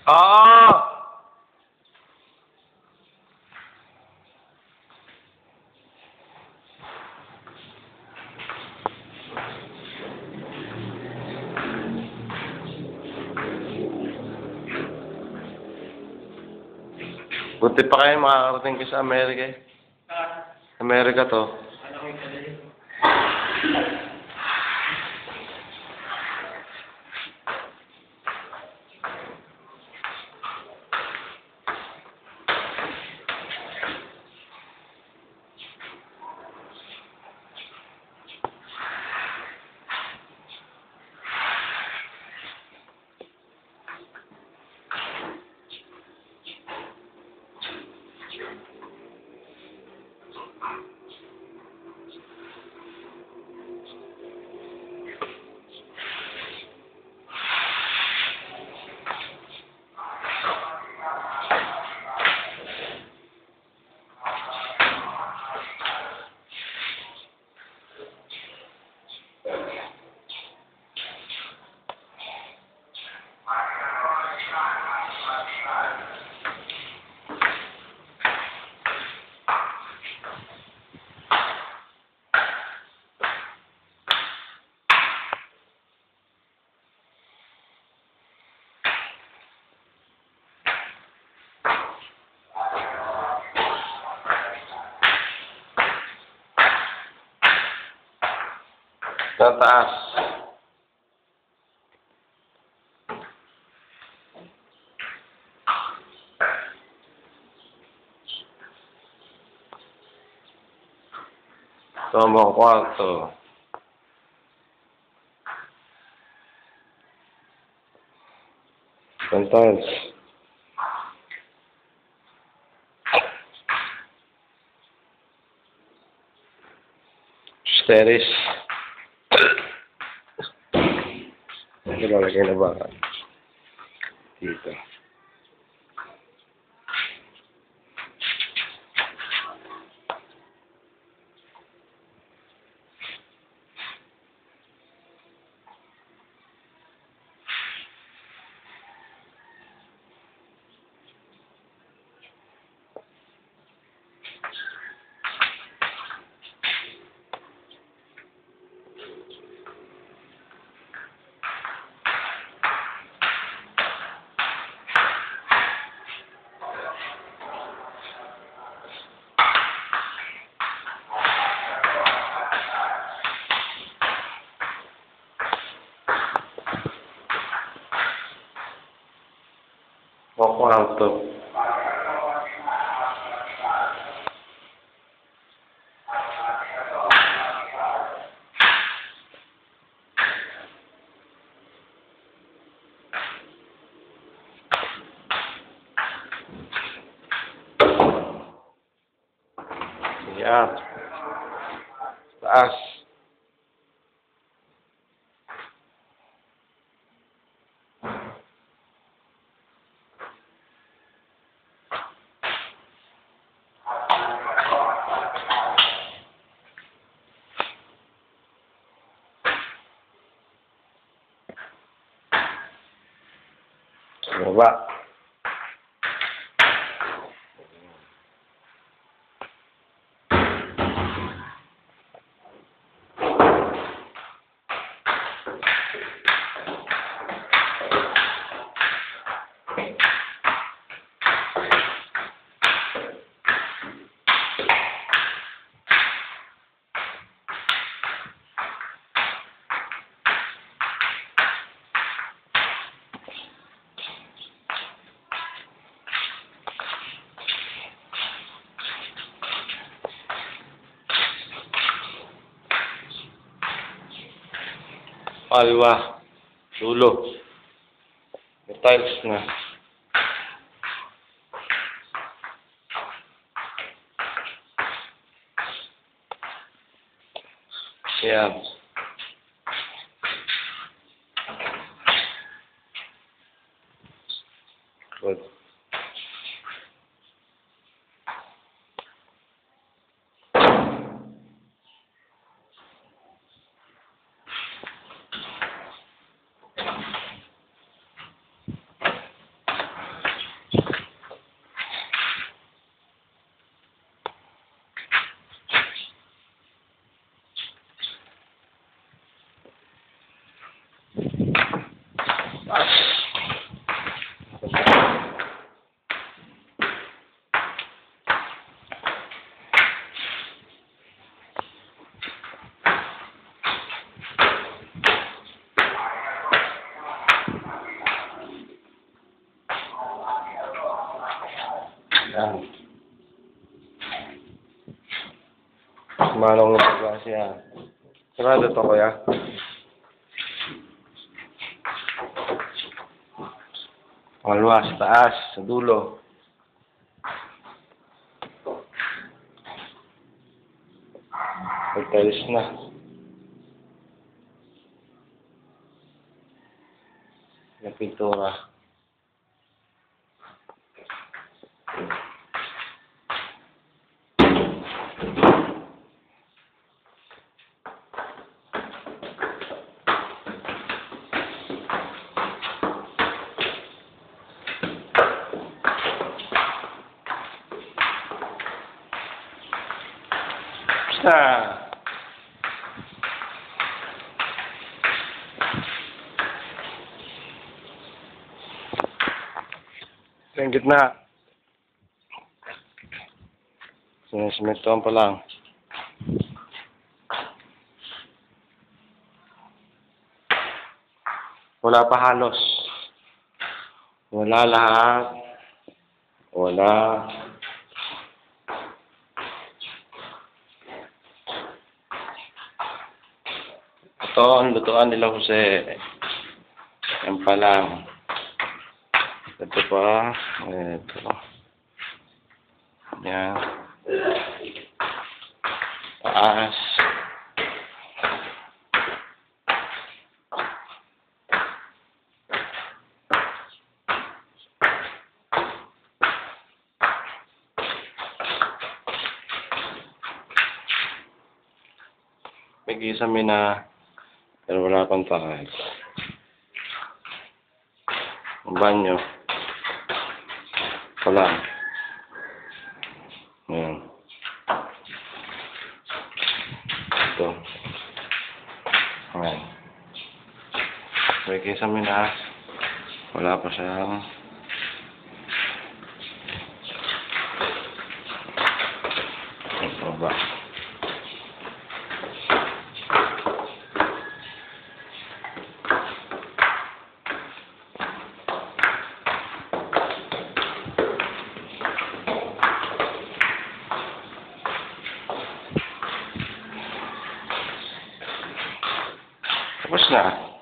Oo! Buti pa kayo makakarating ka sa Amerika eh. Amerika to. Sa taas. Ito ang mga kwarto. Sometimes. Stairs. Ito lalagay na ba? Dito. Kwarto. Yan. Taas. Baba. Kaliwa. Dulo. May tiles na. Yan. Good. Yan. Manong nagpagawa siya. Sarado to, kuya. Pangalawa, sa taas, sa dulo. Pagtalis na. Yung pintura. Basta! Yung gitna. Sinisimentohan pa lang. Wala pa halos. Wala lahat. Wala. Ito ang lutuan nila Jose. Yan pa lang. Ito pa. Ito. Yan. Taas. May kisame na pero wala pang takay. Ang banyo. Wala. Ayan. Ito. Ayan. May kisame na. Wala pa siyang ito ba? Tapos na.